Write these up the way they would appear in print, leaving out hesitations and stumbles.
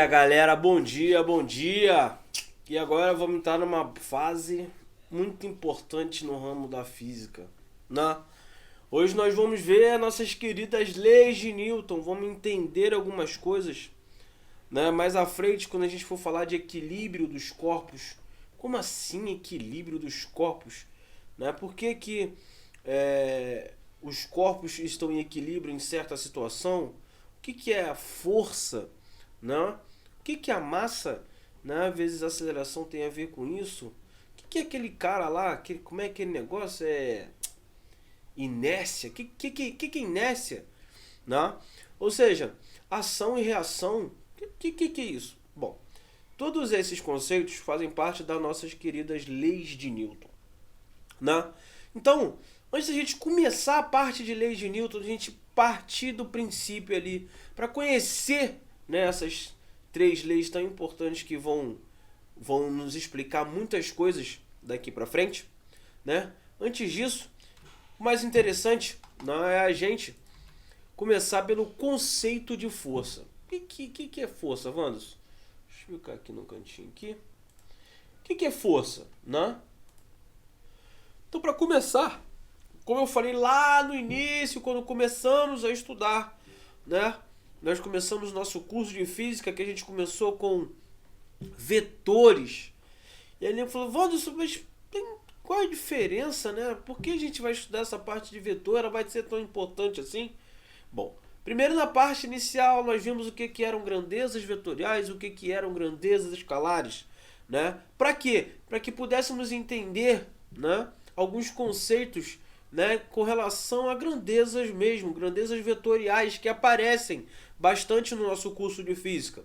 dia, galera, bom dia, bom dia. E agora vamos entrar numa fase muito importante no ramo da física, né? Hoje nós vamos ver nossas queridas leis de Newton, vamos entender algumas coisas, né? Mais à frente, quando a gente for falar de equilíbrio dos corpos. Como assim equilíbrio dos corpos? Né? Por que os corpos estão em equilíbrio em certa situação? O que é a força? Né? O que a massa, né? Às vezes a aceleração tem a ver com isso. O que é aquele cara lá? Como é aquele negócio? É inércia? Que é inércia? Né? Ou seja, ação e reação. Que é isso? Bom, todos esses conceitos fazem parte das nossas queridas leis de Newton. Né? Então, antes da gente começar a parte de leis de Newton, a gente partir do princípio ali para conhecer, né, essas três leis tão importantes que vão nos explicar muitas coisas daqui para frente, né? Antes disso, o mais interessante, né, é a gente começar pelo conceito de força. O que é força, Wanderson? Deixa eu ficar aqui no cantinho aqui. O que é força, né? Então, para começar, como eu falei lá no início, quando começamos a estudar, né? Nós começamos nosso curso de física, que a gente começou com vetores. E aí ele falou, Wanderson, mas qual é a diferença, né? Por que a gente vai estudar essa parte de vetor? Ela vai ser tão importante assim? Bom, primeiro na parte inicial nós vimos o que eram grandezas vetoriais, o que eram grandezas escalares, né? Para quê? Para que pudéssemos entender, né, alguns conceitos, né, com relação a grandezas mesmo, grandezas vetoriais que aparecem bastante no nosso curso de física,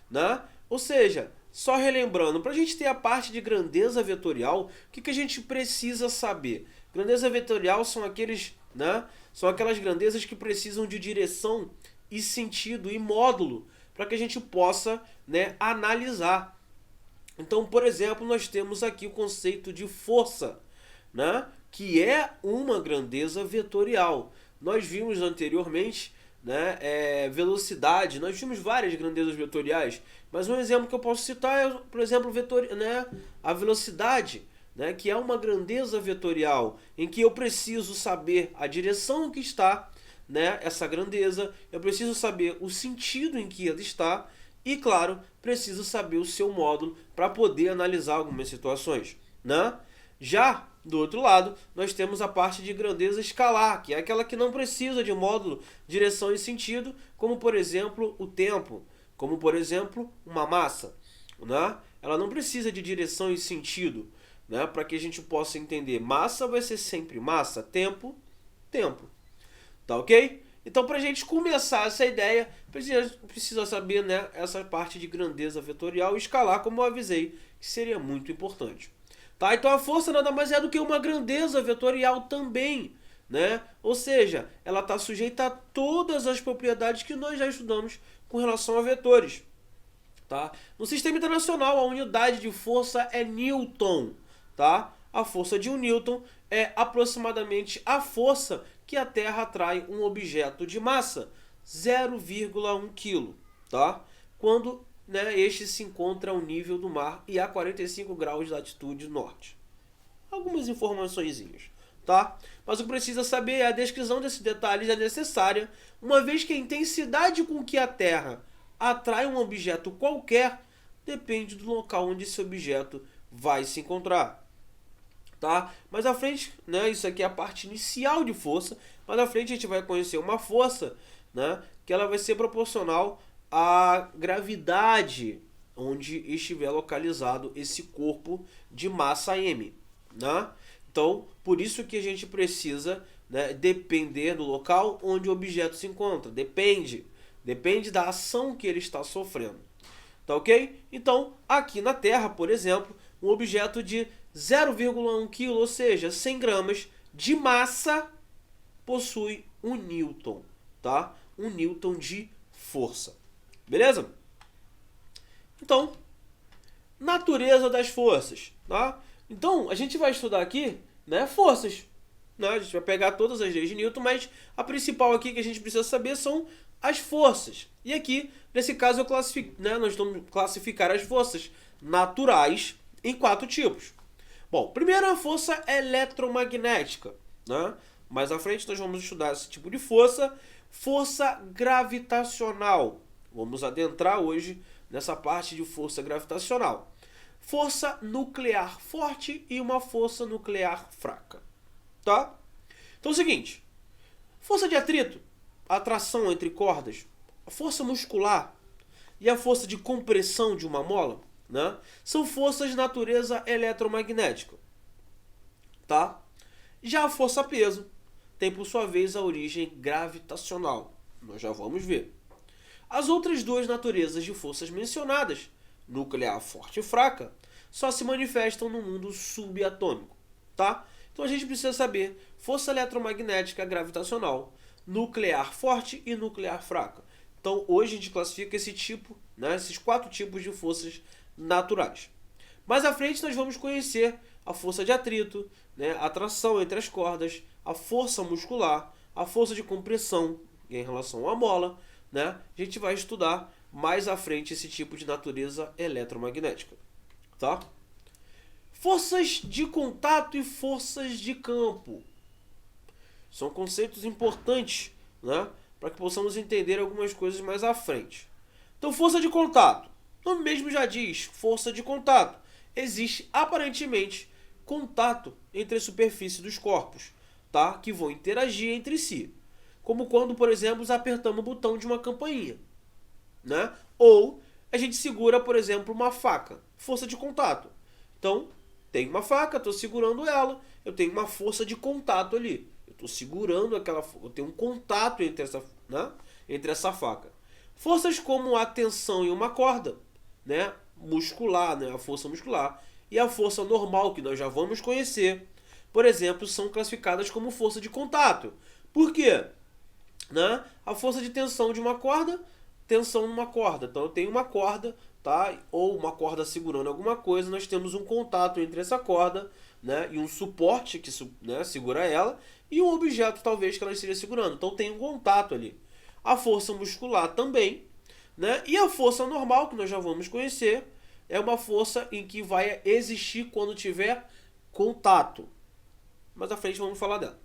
né? Ou seja, só relembrando, para a gente ter a parte de grandeza vetorial, o que a gente precisa saber? Grandeza vetorial são aqueles, né, são aquelas grandezas que precisam de direção e sentido e módulo para que a gente possa, né, analisar. Então, por exemplo, nós temos aqui o conceito de força, né, que é uma grandeza vetorial. Nós vimos anteriormente, né, velocidade, nós vimos várias grandezas vetoriais, mas um exemplo que eu posso citar é, por exemplo, a velocidade, né, que é uma grandeza vetorial, em que eu preciso saber a direção que está, né, essa grandeza, eu preciso saber o sentido em que ela está e, claro, preciso saber o seu módulo para poder analisar algumas situações, né? Já do outro lado, nós temos a parte de grandeza escalar, que é aquela que não precisa de módulo, direção e sentido, como por exemplo o tempo, como por exemplo uma massa, né? Ela não precisa de direção e sentido, né? Para que a gente possa entender, massa vai ser sempre massa, tempo, tempo. Tá ok? Então, para a gente começar essa ideia, precisa saber, né, essa parte de grandeza vetorial e escalar, como eu avisei, que seria muito importante. Tá? Então a força nada mais é do que uma grandeza vetorial também, né? Ou seja, ela está sujeita a todas as propriedades que nós já estudamos com relação a vetores. Tá? No sistema internacional, a unidade de força é Newton. Tá? A força de 1 Newton é aproximadamente a força que a Terra atrai um objeto de massa, 0,1 kg, tá? Quando, né, este se encontra ao nível do mar e a 45 graus de latitude norte. Algumas informaçõezinhas, tá? Mas o que precisa saber é a descrição desses detalhes é necessária, uma vez que a intensidade com que a Terra atrai um objeto qualquer depende do local onde esse objeto vai se encontrar. Tá? Mais à frente, né, isso aqui é a parte inicial de força, mais à frente a gente vai conhecer uma força, né, que ela vai ser proporcional à gravidade onde estiver localizado esse corpo de massa m, né? Então, por isso que a gente precisa, né, depender do local onde o objeto se encontra, depende da ação que ele está sofrendo, tá ok? Então, aqui na Terra, por exemplo, um objeto de 0,1 kg, ou seja, 100 gramas de massa, possui 1 newton, tá? 1 newton de força. Beleza? Então, natureza das forças, tá? Então, a gente vai estudar aqui, né, forças. né? A gente vai pegar todas as leis de Newton, mas a principal aqui que a gente precisa saber são as forças. E aqui, nesse caso, nós vamos classificar as forças naturais em 4 tipos. Bom, primeiro a força eletromagnética, né? Mais à frente nós vamos estudar esse tipo de força. Força gravitacional. Vamos adentrar hoje nessa parte de força gravitacional. Força nuclear forte e uma força nuclear fraca. Tá? Então é o seguinte. Força de atrito, atração entre cordas, a força muscular e a força de compressão de uma mola, né, são forças de natureza eletromagnética. Tá? Já a força peso tem, por sua vez, a origem gravitacional. Nós já vamos ver. As outras duas naturezas de forças mencionadas, nuclear forte e fraca, só se manifestam no mundo subatômico. Tá? Então a gente precisa saber força eletromagnética gravitacional, nuclear forte e nuclear fraca. Então hoje a gente classifica esse tipo, né, esses 4 tipos de forças naturais. Mais à frente nós vamos conhecer a força de atrito, né, a atração entre as cordas, a força muscular, a força de compressão em relação à mola, né? A gente vai estudar mais à frente esse tipo de natureza eletromagnética, tá? Forças de contato e forças de campo. São conceitos importantes, né, para que possamos entender algumas coisas mais à frente. Então, força de contato. O nome mesmo já diz, força de contato. Existe, aparentemente, contato entre a superfície dos corpos, tá, que vão interagir entre si. Como quando, por exemplo, apertamos o botão de uma campainha, né? Ou a gente segura, por exemplo, uma faca. Força de contato. Então, tem uma faca, estou segurando ela, eu tenho uma força de contato ali. Eu estou segurando aquela, eu tenho um contato entre essa faca. Forças como a tensão em uma corda, né, muscular, né, a força muscular, e a força normal, que nós já vamos conhecer, por exemplo, são classificadas como força de contato. Por quê? Né? A força de tensão de uma corda, tensão numa corda. Então eu tenho uma corda, tá? Ou uma corda segurando alguma coisa, nós temos um contato entre essa corda, né, e um suporte que, né, segura ela, e um objeto talvez que ela esteja segurando. Então tem um contato ali. A força muscular também, né? E a força normal, que nós já vamos conhecer, é uma força em que vai existir quando tiver contato. Mais à frente vamos falar dela.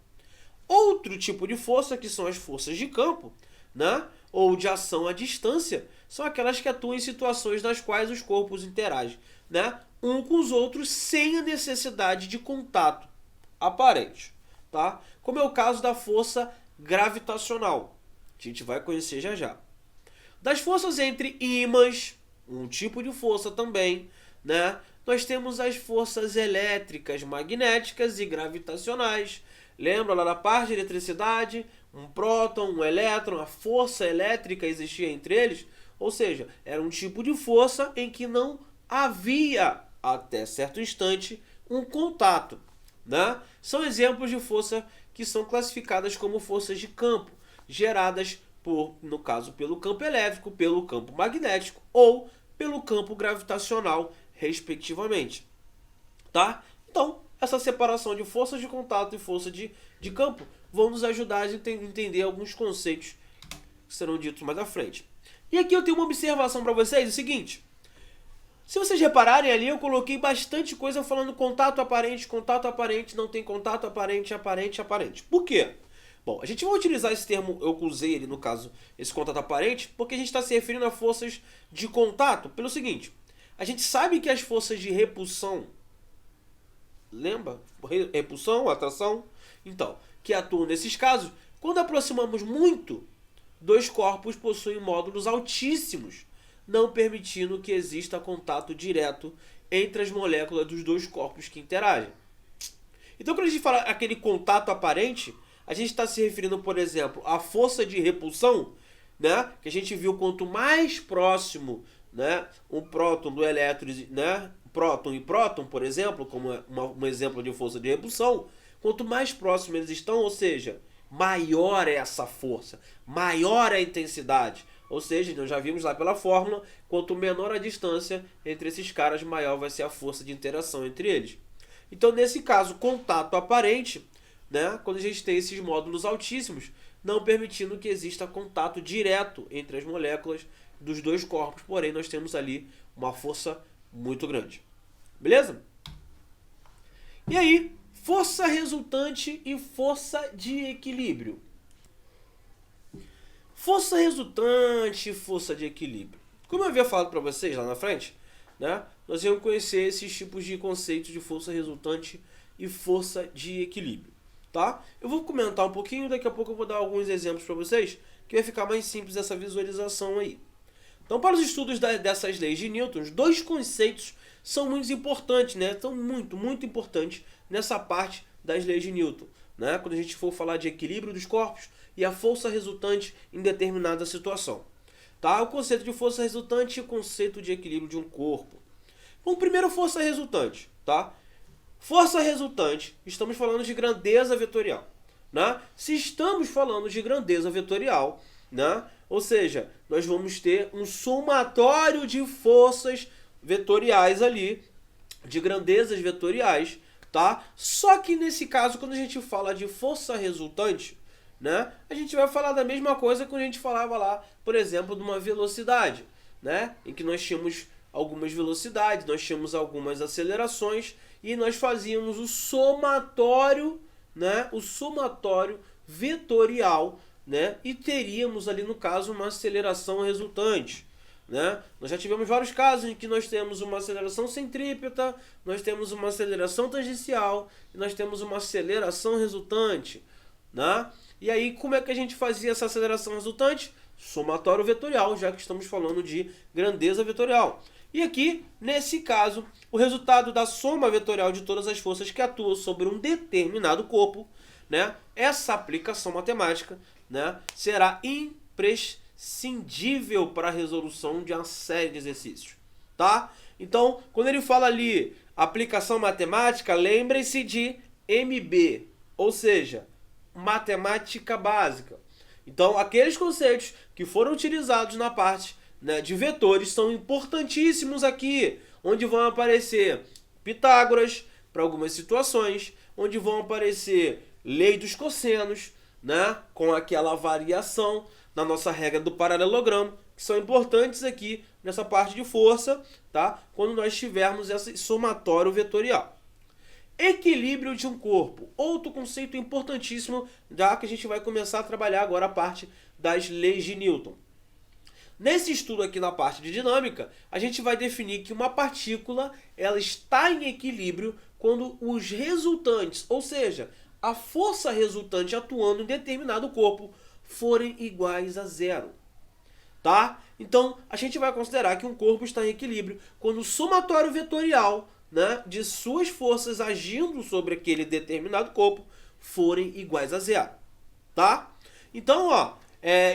Outro tipo de força, que são as forças de campo, né, ou de ação à distância, são aquelas que atuam em situações nas quais os corpos interagem, né, um com os outros sem a necessidade de contato aparente. Tá? Como é o caso da força gravitacional. A gente vai conhecer já já. Das forças entre ímãs, um tipo de força também, né? Nós temos as forças elétricas, magnéticas e gravitacionais. Lembra lá da parte de eletricidade? Um próton, um elétron, a força elétrica existia entre eles? Ou seja, era um tipo de força em que não havia, até certo instante, um contato, né? São exemplos de força que são classificadas como forças de campo, geradas por, no caso, pelo campo elétrico, pelo campo magnético ou pelo campo gravitacional, respectivamente. Tá? Então, essa separação de forças de contato e força de campo vão nos ajudar a entender alguns conceitos que serão ditos mais à frente. E aqui eu tenho uma observação para vocês, é o seguinte. Se vocês repararem ali, eu coloquei bastante coisa falando contato aparente, não tem contato aparente, aparente. Por quê? Bom, a gente vai utilizar esse termo, eu usei ele no caso, esse contato aparente, porque a gente está se referindo a forças de contato pelo seguinte. A gente sabe que as forças de repulsão, lembra? Repulsão, atração, então, que atuam nesses casos, quando aproximamos muito, dois corpos possuem módulos altíssimos, não permitindo que exista contato direto entre as moléculas dos dois corpos que interagem. Então, quando a gente fala aquele contato aparente, a gente está se referindo, por exemplo, à força de repulsão, né? Que a gente viu quanto mais próximo, né, um próton do elétron, né, próton e próton, por exemplo, como um exemplo de força de repulsão, quanto mais próximos eles estão, ou seja, maior é essa força, maior é a intensidade. Ou seja, nós já vimos lá pela fórmula, quanto menor a distância entre esses caras, maior vai ser a força de interação entre eles. Então, nesse caso, contato aparente, né, quando a gente tem esses módulos altíssimos, não permitindo que exista contato direto entre as moléculas dos dois corpos, porém nós temos ali uma força muito grande. Beleza? E aí, força resultante e força de equilíbrio. Força resultante e força de equilíbrio. Como eu havia falado para vocês lá na frente, né, nós vamos conhecer esses tipos de conceitos de força resultante e força de equilíbrio. Tá? Eu vou comentar um pouquinho, daqui a pouco eu vou dar alguns exemplos para vocês, que vai ficar mais simples essa visualização aí. Então, para os estudos dessas leis de Newton, dois conceitos são muito importantes, né? São muito importantes nessa parte das leis de Newton, né? Quando a gente for falar de equilíbrio dos corpos e a força resultante em determinada situação. Tá? O conceito de força resultante e o conceito de equilíbrio de um corpo. Bom, primeiro, força resultante. Tá? Força resultante, estamos falando de grandeza vetorial. Né? Se estamos falando de grandeza vetorial, né? Ou seja, nós vamos ter um somatório de forças vetoriais ali, de grandezas vetoriais, tá? Só que nesse caso, quando a gente fala de força resultante, né, a gente vai falar da mesma coisa que a gente falava lá, por exemplo, de uma velocidade, né, em que nós tínhamos algumas velocidades, nós tínhamos algumas acelerações e nós fazíamos o somatório, né, o somatório vetorial, né, e teríamos ali no caso uma aceleração resultante. Né? Nós já tivemos vários casos em que nós temos uma aceleração centrípeta, nós temos uma aceleração tangencial e nós temos uma aceleração resultante. Né? E aí, como é que a gente fazia essa aceleração resultante? Somatório vetorial, já que estamos falando de grandeza vetorial. E aqui, nesse caso, o resultado da soma vetorial de todas as forças que atuam sobre um determinado corpo, né? Essa aplicação matemática, né, será imprescindível para a resolução de uma série de exercícios. Tá? Então, quando ele fala ali aplicação matemática, lembrem-se de MB, ou seja, matemática básica. Então, aqueles conceitos que foram utilizados na parte, né, de vetores são importantíssimos aqui, onde vão aparecer Pitágoras para algumas situações, onde vão aparecer lei dos cossenos, né, com aquela variação na nossa regra do paralelogramo, que são importantes aqui nessa parte de força, tá? Quando nós tivermos esse somatório vetorial. Equilíbrio de um corpo, outro conceito importantíssimo, já que a gente vai começar a trabalhar agora a parte das leis de Newton. Nesse estudo aqui na parte de dinâmica, a gente vai definir que uma partícula ela está em equilíbrio quando os resultantes, ou seja, a força resultante atuando em determinado corpo, forem iguais a zero. Tá? Então, a gente vai considerar que um corpo está em equilíbrio quando o somatório vetorial, né, de suas forças agindo sobre aquele determinado corpo forem iguais a zero. Tá? Então, ó,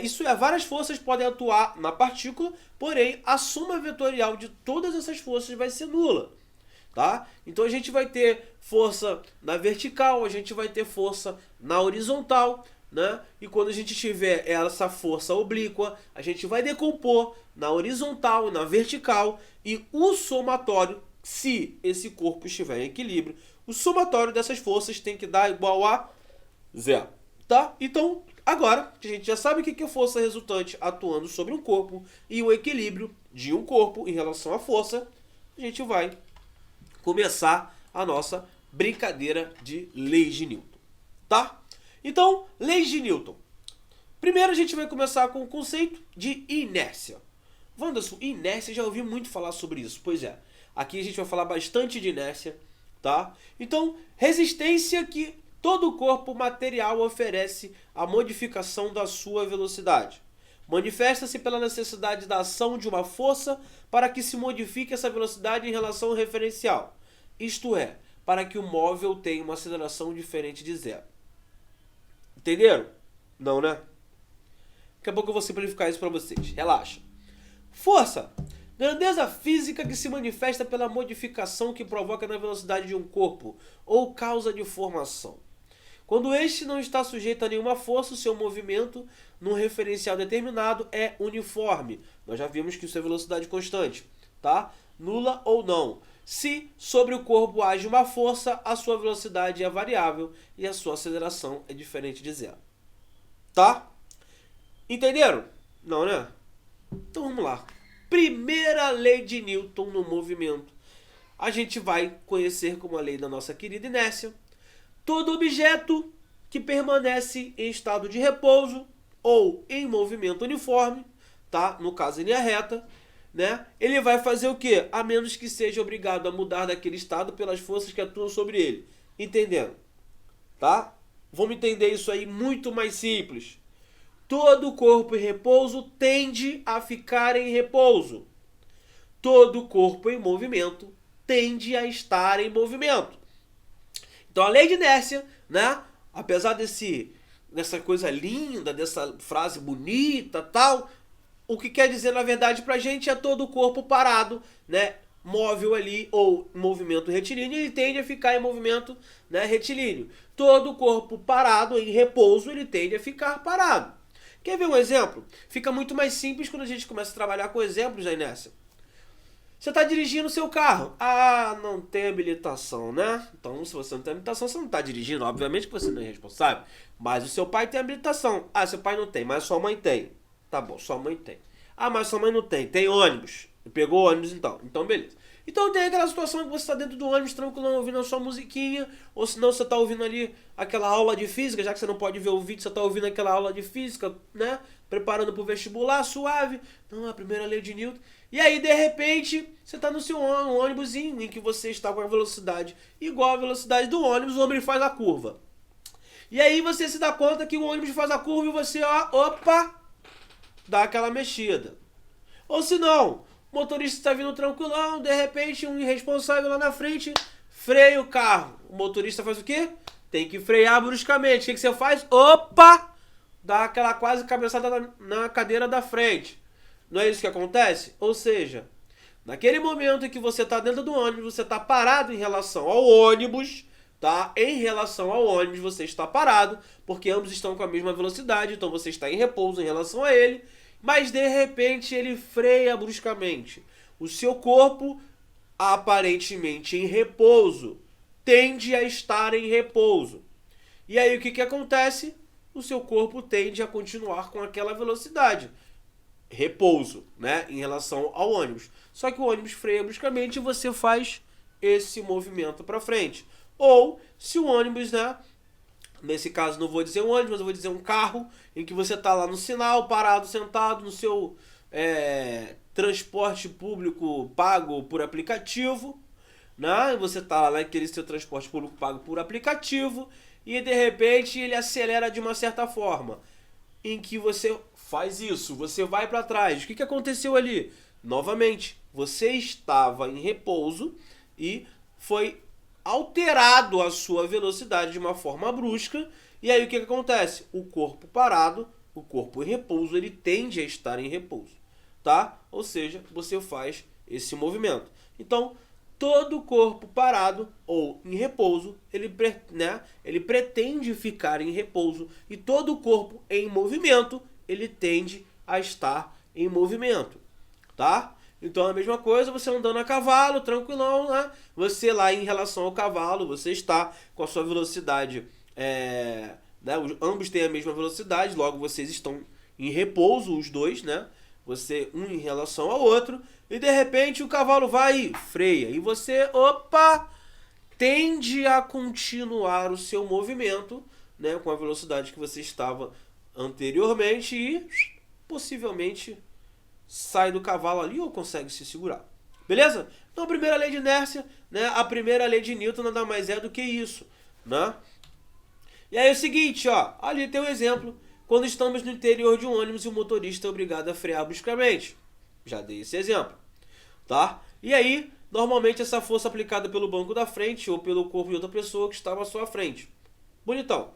isso é, várias forças podem atuar na partícula, porém a soma vetorial de todas essas forças vai ser nula. Tá? Então a gente vai ter força na vertical, a gente vai ter força na horizontal, né? E quando a gente tiver essa força oblíqua, a gente vai decompor na horizontal, na vertical, e o somatório, se esse corpo estiver em equilíbrio, o somatório dessas forças tem que dar igual a zero. Tá? Então, agora que a gente já sabe o que é força resultante atuando sobre um corpo e o equilíbrio de um corpo em relação à força, a gente vai começar a nossa brincadeira de leis de Newton. Tá? Então, leis de Newton. Primeiro a gente vai começar com o conceito de inércia. Wanderson, inércia, já ouvi muito falar sobre isso. Pois é, aqui a gente vai falar bastante de inércia, tá? Então, resistência que todo corpo material oferece à modificação da sua velocidade. Manifesta-se pela necessidade da ação de uma força para que se modifique essa velocidade em relação ao referencial. Isto é, para que o móvel tenha uma aceleração diferente de zero. Entenderam? Não, né? Daqui a pouco eu vou simplificar isso para vocês. Relaxa. Força. Grandeza física que se manifesta pela modificação que provoca na velocidade de um corpo ou causa de formação. Quando este não está sujeito a nenhuma força, o seu movimento num referencial determinado é uniforme. Nós já vimos que isso é velocidade constante, tá? Nula ou não. Se sobre o corpo age uma força, a sua velocidade é variável e a sua aceleração é diferente de zero. Tá? Entenderam? Não, né? Então vamos lá. Primeira lei de Newton no movimento. A gente vai conhecer como a lei da nossa querida inércia. Todo objeto que permanece em estado de repouso ou em movimento uniforme, tá? No caso, em linha reta, né? Ele vai fazer o quê? A menos que seja obrigado a mudar daquele estado pelas forças que atuam sobre ele. Entendendo? Tá? Vamos entender isso aí muito mais simples. Todo corpo em repouso tende a ficar em repouso. Todo corpo em movimento tende a estar em movimento. Então a lei de inércia, né? Apesar dessa coisa linda, dessa frase bonita, tal, o que quer dizer na verdade pra gente é todo o corpo parado, né? Móvel ali ou movimento retilíneo, ele tende a ficar em movimento, né, retilíneo. Todo o corpo parado em repouso, ele tende a ficar parado. Quer ver um exemplo? Fica muito mais simples quando a gente começa a trabalhar com exemplos da inércia. Você está dirigindo o seu carro. Ah, não tem habilitação, né? Então, se você não tem habilitação, você não está dirigindo. Obviamente que você não é responsável. Mas o seu pai tem habilitação. Ah, seu pai não tem, mas sua mãe tem. Tá bom, sua mãe tem. Ah, mas sua mãe não tem. Tem ônibus. Pegou ônibus então. Então, beleza. Então tem aquela situação que você está dentro do ônibus, tranquilo, ouvindo a sua musiquinha. Ou senão você está ouvindo ali aquela aula de física. Já que você não pode ver o vídeo, você está ouvindo aquela aula de física, né? Preparando para o vestibular, suave. Não, a primeira lei de Newton. E aí, de repente, você está no seu ônibusinho em que você está com a velocidade igual à velocidade do ônibus, o ônibus faz a curva. E aí você se dá conta que o ônibus faz a curva e você, ó, opa, dá aquela mexida. Ou se não, o motorista está vindo tranquilão, de repente um irresponsável lá na frente freia o carro. O motorista faz o quê? Tem que frear bruscamente. O que você faz? Opa! Dá aquela quase cabeçada na cadeira da frente. Não é isso que acontece? Ou seja, naquele momento em que você está dentro do ônibus, você está parado em relação ao ônibus, tá? Em relação ao ônibus, você está parado, porque ambos estão com a mesma velocidade, então você está em repouso em relação a ele, mas de repente ele freia bruscamente. O seu corpo, aparentemente em repouso, tende a estar em repouso. E aí o que acontece? O seu corpo tende a continuar com aquela velocidade. Repouso, né, em relação ao ônibus. Só que o ônibus freia bruscamente e você faz esse movimento para frente. Ou se o ônibus, né, nesse caso não vou dizer um ônibus, mas eu vou dizer um carro em que você está lá no sinal, parado, sentado no seu transporte público pago por aplicativo, né? Você está lá naquele seu transporte público pago por aplicativo e de repente ele acelera de uma certa forma, em que você faz isso, você vai para trás. O que aconteceu ali? Novamente, você estava em repouso e foi alterado a sua velocidade de uma forma brusca. E aí o que acontece? O corpo parado, o corpo em repouso, ele tende a estar em repouso, tá? Ou seja, você faz esse movimento. Então, todo corpo parado ou em repouso, ele pretende ficar em repouso. E todo corpo em movimento, ele tende a estar em movimento, tá? Então é a mesma coisa, você andando a cavalo, tranquilão, né? Você lá em relação ao cavalo, você está com a sua velocidade, né? Ambos têm a mesma velocidade, logo vocês estão em repouso, os dois, né? Você um em relação ao outro, e de repente o cavalo vai e freia. E você, opa, tende a continuar o seu movimento, né? Com a velocidade que você estava anteriormente e possivelmente sai do cavalo ali ou consegue se segurar. Beleza? Então a primeira lei de inércia, né? A primeira lei de Newton nada mais é do que isso, né? E aí é o seguinte, ó, ali tem um exemplo. Quando estamos no interior de um ônibus e o motorista é obrigado a frear bruscamente. Já dei esse exemplo, tá? E aí, normalmente essa força aplicada pelo banco da frente ou pelo corpo de outra pessoa que estava à sua frente. Bonitão.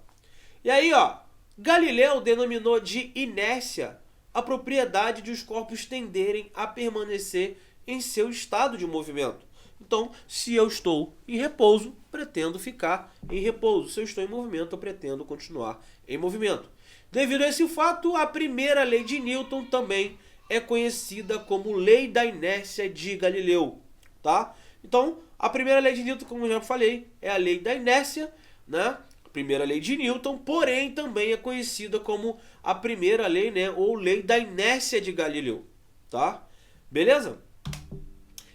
E aí, ó, Galileu denominou de inércia a propriedade de os corpos tenderem a permanecer em seu estado de movimento. Então, se eu estou em repouso, pretendo ficar em repouso. Se eu estou em movimento, eu pretendo continuar em movimento. Devido a esse fato, a primeira lei de Newton também é conhecida como lei da inércia de Galileu, tá? Então, a primeira lei de Newton, como eu já falei, é a lei da inércia, né? A primeira lei de Newton, porém também é conhecida como a primeira lei, né? Ou lei da inércia de Galileu, tá? Beleza?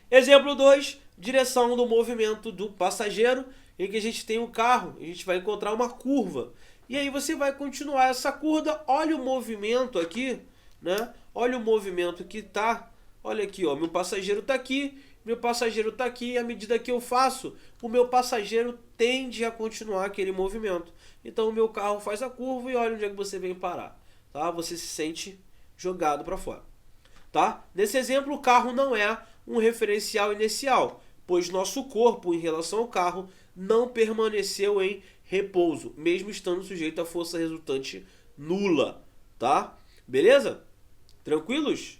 Exemplo 2, direção do movimento do passageiro, em que a gente tem um carro, a gente vai encontrar uma curva. E aí você vai continuar essa curva, olha o movimento aqui, né? Olha o movimento que tá, olha aqui, ó, meu passageiro tá aqui, meu passageiro tá aqui, e à medida que eu faço, o meu passageiro tende a continuar aquele movimento. Então o meu carro faz a curva e olha onde é que você vem parar, tá? Você se sente jogado para fora, tá? Nesse exemplo, o carro não é um referencial inicial, pois nosso corpo em relação ao carro não permaneceu em repouso, mesmo estando sujeito à força resultante nula, tá? Beleza? Tranquilos?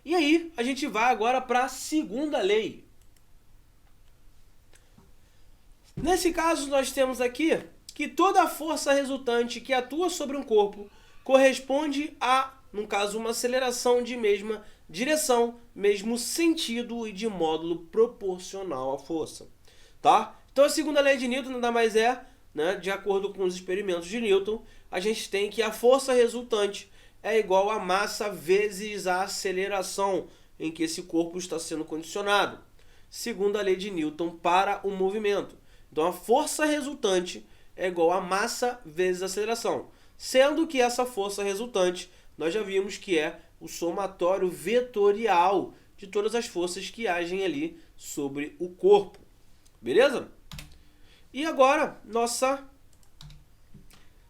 E aí, a gente vai agora para a segunda lei. Nesse caso, nós temos aqui que toda força resultante que atua sobre um corpo corresponde a, no caso, uma aceleração de mesma direção, mesmo sentido e de módulo proporcional à força, tá? Então a segunda lei de Newton nada mais é, né, de acordo com os experimentos de Newton, a gente tem que a força resultante é igual a massa vezes a aceleração em que esse corpo está sendo condicionado. Segunda lei de Newton para o movimento. Então a força resultante é igual a massa vezes a aceleração, sendo que essa força resultante nós já vimos que é o somatório vetorial de todas as forças que agem ali sobre o corpo. Beleza? E agora, nossas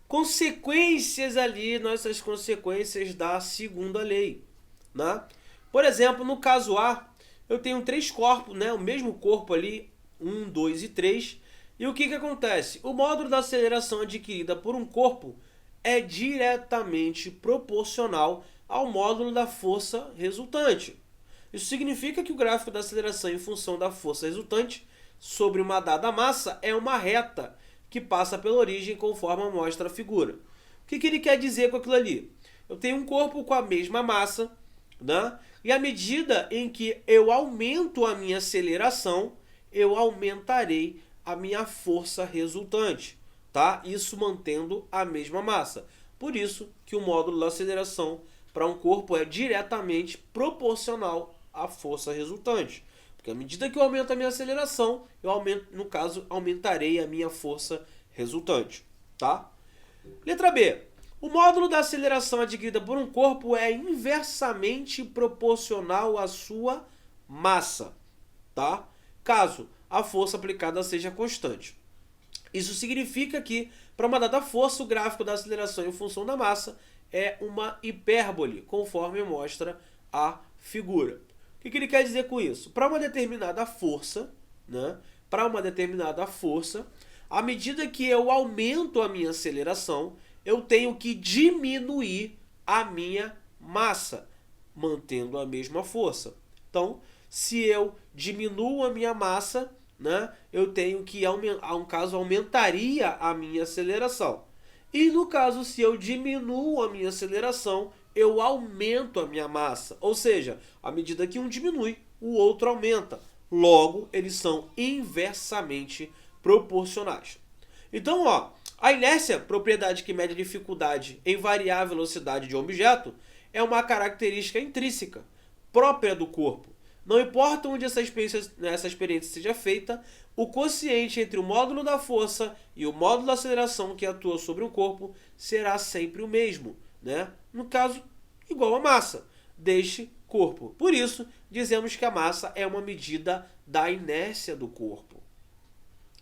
consequências da segunda lei, né? Por exemplo, no caso A, eu tenho 3 corpos, né? O mesmo corpo ali, 1, 2 e 3. E o que acontece? O módulo da aceleração adquirida por um corpo é diretamente proporcional ao módulo da força resultante. Isso significa que o gráfico da aceleração em função da força resultante sobre uma dada massa é uma reta que passa pela origem conforme mostra a figura. O que ele quer dizer com aquilo ali? Eu tenho um corpo com a mesma massa, né? E à medida em que eu aumento a minha aceleração, eu aumentarei a minha força resultante, tá? Isso mantendo a mesma massa. Por isso que o módulo da aceleração para um corpo é diretamente proporcional à força resultante. Porque à medida que eu aumento a minha aceleração, no caso, aumentarei a minha força resultante, tá? Letra B. O módulo da aceleração adquirida por um corpo é inversamente proporcional à sua massa, tá? Caso a força aplicada seja constante. Isso significa que, para uma dada força, o gráfico da aceleração em função da massa é uma hipérbole, conforme mostra a figura. O que ele quer dizer com isso? Para uma determinada força, né? Para uma determinada força, à medida que eu aumento a minha aceleração, eu tenho que diminuir a minha massa, mantendo a mesma força. Então, se eu diminuo a minha massa, né, eu tenho que, no caso, aumentaria a minha aceleração. E no caso, se eu diminuo a minha aceleração, eu aumento a minha massa. Ou seja, à medida que um diminui, o outro aumenta. Logo, eles são inversamente proporcionais. Então, ó, a inércia, propriedade que mede a dificuldade em variar a velocidade de um objeto, é uma característica intrínseca, própria do corpo. Não importa onde essa experiência seja feita, o quociente entre o módulo da força e o módulo da aceleração que atua sobre um corpo será sempre o mesmo, né? No caso, igual a massa deste corpo. Por isso, dizemos que a massa é uma medida da inércia do corpo,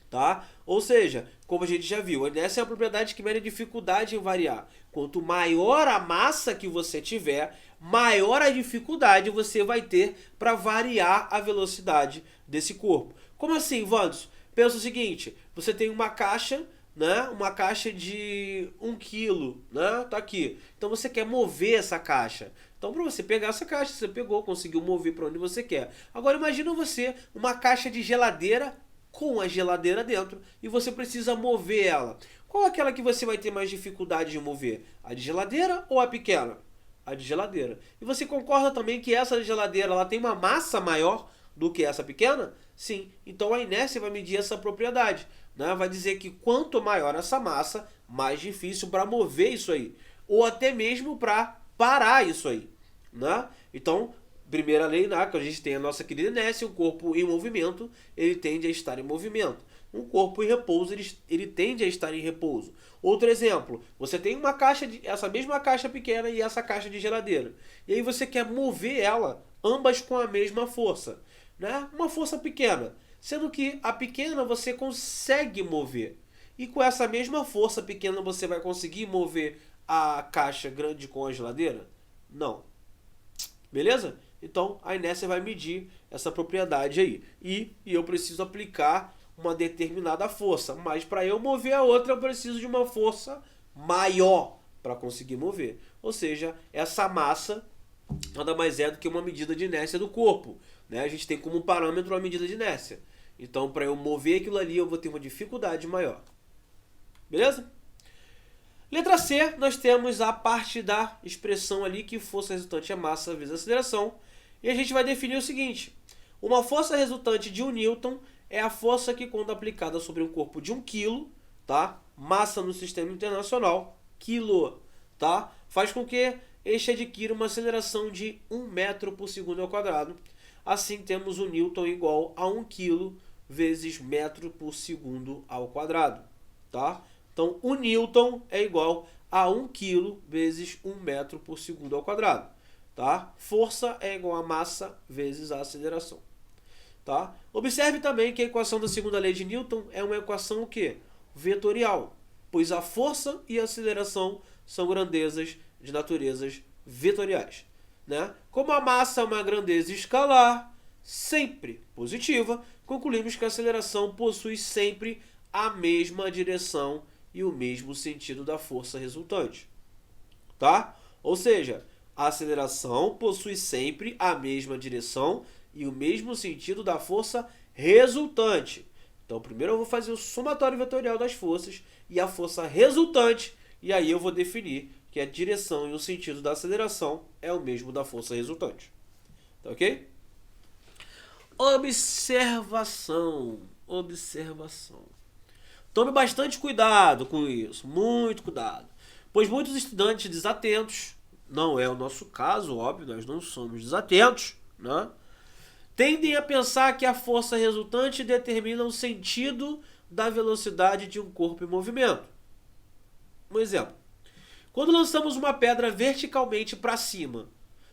tá? Ou seja, como a gente já viu, a inércia é uma propriedade que mede a dificuldade em variar. Quanto maior a massa que você tiver, maior a dificuldade você vai ter para variar a velocidade desse corpo. Como assim, Wanderson? Pensa o seguinte, você tem uma caixa, né? Uma caixa de 1 kg, né? Tá aqui. Então você quer mover essa caixa. Então para você pegar essa caixa, você pegou, conseguiu mover para onde você quer. Agora imagina você uma caixa de geladeira com a geladeira dentro e você precisa mover ela. Qual é aquela que você vai ter mais dificuldade de mover? A de geladeira ou a pequena? A de geladeira. E você concorda também que essa geladeira ela tem uma massa maior do que essa pequena? Sim. Então a inércia vai medir essa propriedade, né? Vai dizer que quanto maior essa massa, mais difícil para mover isso aí. Ou até mesmo para parar isso aí, né? Então, primeira lei, né, que a gente tem a nossa querida inércia, um corpo em movimento, ele tende a estar em movimento. Um corpo em repouso, ele tende a estar em repouso. Outro exemplo, você tem uma caixa, essa mesma caixa pequena e essa caixa de geladeira. E aí você quer mover ela, ambas com a mesma força, né? Uma força pequena, sendo que a pequena você consegue mover. E com essa mesma força pequena você vai conseguir mover a caixa grande com a geladeira? Não. Beleza? Então a inércia vai medir essa propriedade aí. E eu preciso aplicar uma determinada força. Mas para eu mover a outra, eu preciso de uma força maior para conseguir mover. Ou seja, essa massa nada mais é do que uma medida de inércia do corpo, né? A gente tem como parâmetro a medida de inércia. Então, para eu mover aquilo ali, eu vou ter uma dificuldade maior. Beleza? Letra C, nós temos a parte da expressão ali que força resultante é massa vezes aceleração. E a gente vai definir o seguinte. Uma força resultante de 1 Newton é a força que, quando aplicada sobre um corpo de 1 kg, tá? Massa no sistema internacional, quilo, tá? Faz com que este adquira uma aceleração de 1 metro por segundo ao quadrado. Assim, temos o Newton igual a 1 kg vezes metro por segundo ao quadrado, tá? Então, o Newton é igual a 1 kg vezes 1 metro por segundo ao quadrado, tá? Força é igual a massa vezes a aceleração, tá? Observe também que a equação da segunda lei de Newton é uma equação o quê? Vetorial, pois a força e a aceleração são grandezas de naturezas vetoriais, né? Como a massa é uma grandeza escalar, sempre positiva, concluímos que a aceleração possui sempre a mesma direção e o mesmo sentido da força resultante, tá? Ou seja, a aceleração possui sempre a mesma direção e o mesmo sentido da força resultante. Então, primeiro eu vou fazer o somatório vetorial das forças e a força resultante, e aí eu vou definir que a direção e o sentido da aceleração é o mesmo da força resultante. Tá ok? Observação. Tome bastante cuidado com isso, muito cuidado, pois muitos estudantes desatentos, não é o nosso caso, óbvio, nós não somos desatentos, né? Tendem a pensar que a força resultante determina o sentido da velocidade de um corpo em movimento. Um exemplo. Quando lançamos uma pedra verticalmente para cima,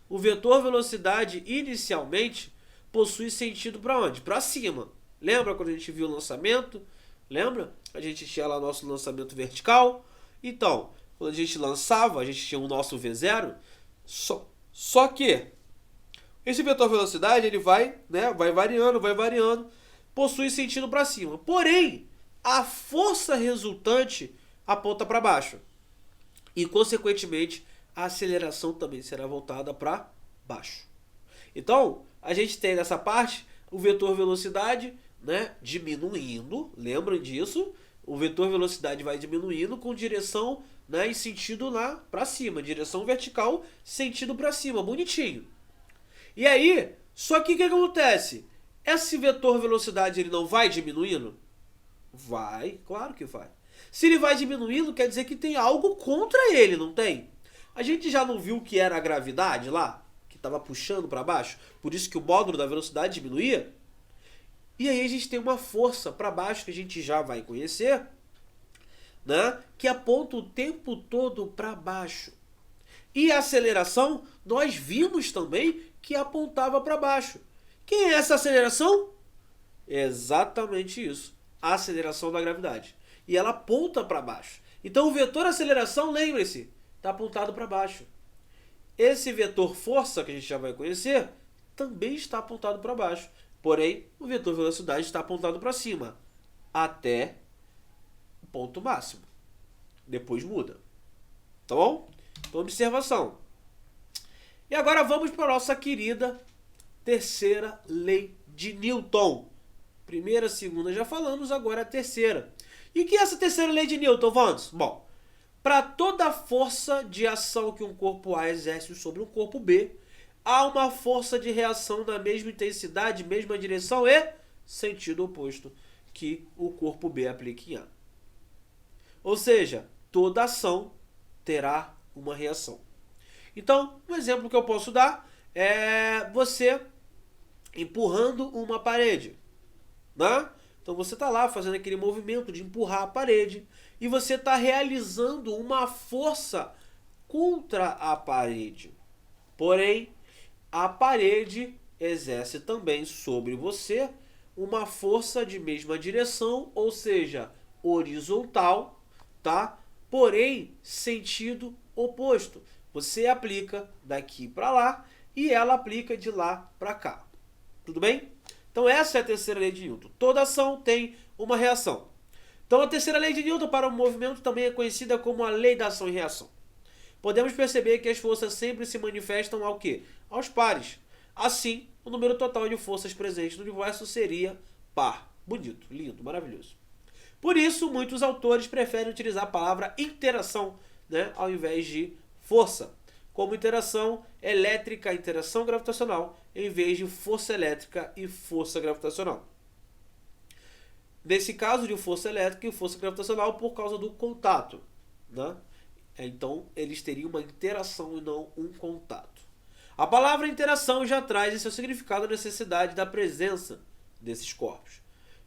o vetor velocidade inicialmente possui sentido para onde? Para cima. Lembra quando a gente viu o lançamento? Lembra? A gente tinha lá nosso lançamento vertical. Então, quando a gente lançava, a gente tinha o nosso V0. Só que esse vetor velocidade ele vai variando, possui sentido para cima. Porém, a força resultante aponta para baixo. E, consequentemente, a aceleração também será voltada para baixo. Então, a gente tem nessa parte o vetor velocidade, né, diminuindo, lembrem disso, o vetor velocidade vai diminuindo com direção, né, em sentido lá para cima, direção vertical, sentido para cima, bonitinho. E aí, só que o que acontece? Esse vetor velocidade ele não vai diminuindo? Vai, claro que vai. Se ele vai diminuindo, quer dizer que tem algo contra ele, não tem? A gente já não viu que era a gravidade lá? Que estava puxando para baixo? Por isso que o módulo da velocidade diminuía? E aí a gente tem uma força para baixo que a gente já vai conhecer, né? Que aponta o tempo todo para baixo. E a aceleração, nós vimos também que apontava para baixo. Quem é essa aceleração? Exatamente isso. A aceleração da gravidade. E ela aponta para baixo. Então o vetor aceleração, lembre-se, está apontado para baixo. Esse vetor força, que a gente já vai conhecer, também está apontado para baixo. Porém, o vetor velocidade está apontado para cima, até o ponto máximo. Depois muda. Tá bom? Então, observação. E agora vamos para a nossa querida terceira lei de Newton. Primeira, segunda já falamos, agora a terceira. E o que é essa terceira lei de Newton, vamos? Bom, para toda força de ação que um corpo A exerce sobre um corpo B, há uma força de reação na mesma intensidade, mesma direção e sentido oposto que o corpo B aplica em A. Ou seja, toda ação terá uma reação. Então, um exemplo que eu posso dar é você empurrando uma parede, né? Então você está lá fazendo aquele movimento de empurrar a parede e você está realizando uma força contra a parede. Porém, a parede exerce também sobre você uma força de mesma direção, ou seja, horizontal, tá? Porém, sentido oposto. Você aplica daqui para lá e ela aplica de lá para cá. Tudo bem? Então essa é a terceira lei de Newton. Toda ação tem uma reação. Então a terceira lei de Newton para o movimento também é conhecida como a lei da ação e reação. Podemos perceber que as forças sempre se manifestam ao quê? Aos pares. Assim, o número total de forças presentes no universo seria par. Bonito, lindo, maravilhoso. Por isso, muitos autores preferem utilizar a palavra interação, né, ao invés de força, como interação elétrica, interação gravitacional, em vez de força elétrica e força gravitacional. Nesse caso de força elétrica e força gravitacional, por causa do contato, né? Então, eles teriam uma interação e não um contato. A palavra interação já traz em seu significado a necessidade da presença desses corpos.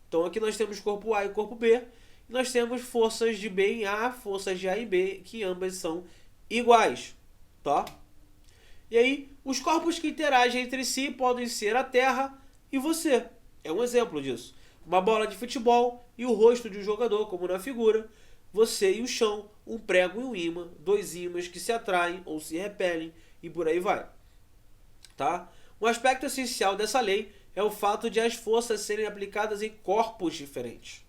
Então, aqui nós temos corpo A e corpo B, e nós temos forças de B em A, forças de A e B, que ambas são iguais, tá? E aí, os corpos que interagem entre si podem ser a Terra e você. É um exemplo disso. Uma bola de futebol e o rosto de um jogador, como na figura. Você e o chão, um prego e um ímã, dois ímãs que se atraem ou se repelem e por aí vai. Tá? Um aspecto essencial dessa lei é o fato de as forças serem aplicadas em corpos diferentes.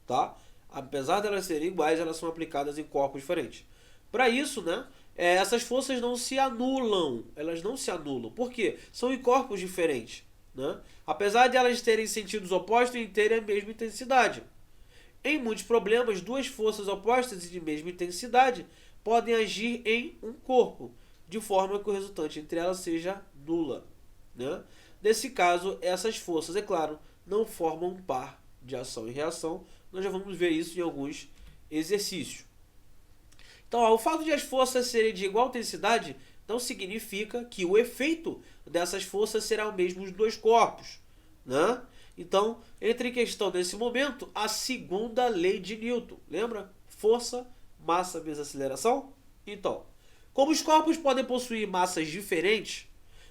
Tá? Apesar de elas serem iguais, elas são aplicadas em corpos diferentes. Para isso, né, essas forças não se anulam. Elas não se anulam. Por quê? São em corpos diferentes. Né? Apesar de elas terem sentidos opostos e terem a mesma intensidade. Em muitos problemas, duas forças opostas e de mesma intensidade podem agir em um corpo, de forma que o resultante entre elas seja nula. Né? Nesse caso, essas forças, é claro, não formam um par de ação e reação. Nós já vamos ver isso em alguns exercícios. Então, o fato de as forças serem de igual intensidade não significa que o efeito dessas forças será o mesmo nos dois corpos. Né? Então, entra em questão nesse momento a segunda lei de Newton. Lembra? Força, massa vezes aceleração? Então, como os corpos podem possuir massas diferentes,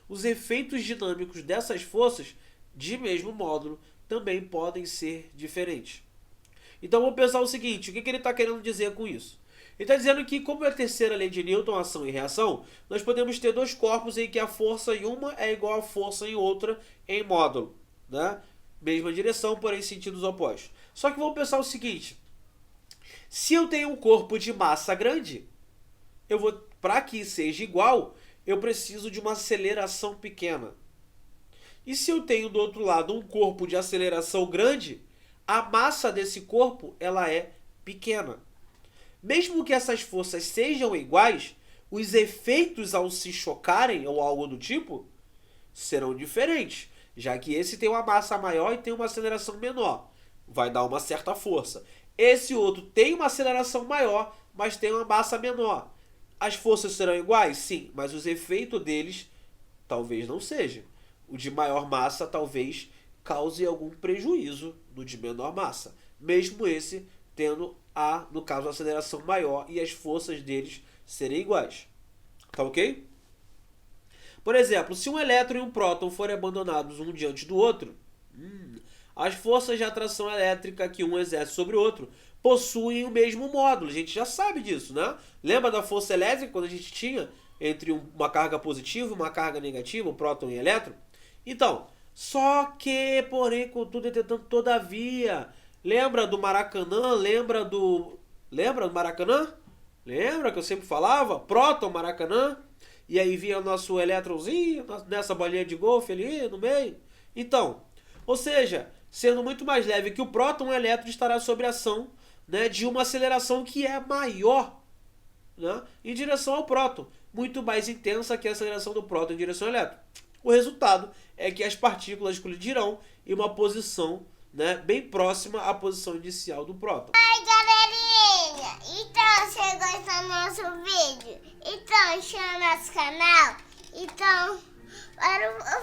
os efeitos dinâmicos dessas forças, de mesmo módulo, também podem ser diferentes. Então, vamos pensar o seguinte, o que ele está querendo dizer com isso? Ele está dizendo que, como é a terceira lei de Newton, ação e reação, nós podemos ter dois corpos em que a força em uma é igual à força em outra em módulo. Né? Mesma direção, porém sentidos opostos. Só que vamos pensar o seguinte. Se eu tenho um corpo de massa grande, para que seja igual, eu preciso de uma aceleração pequena. E se eu tenho do outro lado um corpo de aceleração grande, a massa desse corpo ela é pequena. Mesmo que essas forças sejam iguais, os efeitos ao se chocarem ou algo do tipo serão diferentes, já que esse tem uma massa maior e tem uma aceleração menor. Vai dar uma certa força. Esse outro tem uma aceleração maior, mas tem uma massa menor. As forças serão iguais? Sim, mas os efeitos deles talvez não sejam. O de maior massa talvez cause algum prejuízo no de menor massa. Mesmo esse tendo no caso, a aceleração maior e as forças deles serem iguais. Tá ok? Por exemplo, se um elétron e um próton forem abandonados um diante do outro, as forças de atração elétrica que um exerce sobre o outro possuem o mesmo módulo. A gente já sabe disso, né? Lembra da força elétrica quando a gente tinha entre uma carga positiva e uma carga negativa, o próton e o elétron? Então, só que, porém, contudo, entretanto, todavia, lembra do Maracanã? Lembra do Maracanã? Lembra que eu sempre falava? Próton, Maracanã. E aí vinha o nosso elétronzinho nessa bolinha de golfe ali no meio. Então, ou seja, sendo muito mais leve que o próton, o elétron estará sob a ação, né, de uma aceleração que é maior, né, em direção ao próton. muito mais intensa que a aceleração do próton em direção ao elétron. O resultado é que as partículas colidirão em uma posição, né, bem próxima à posição inicial do próton. Oi, galerinha! Então, você gostou do nosso vídeo? Então, chama nosso canal. Então, para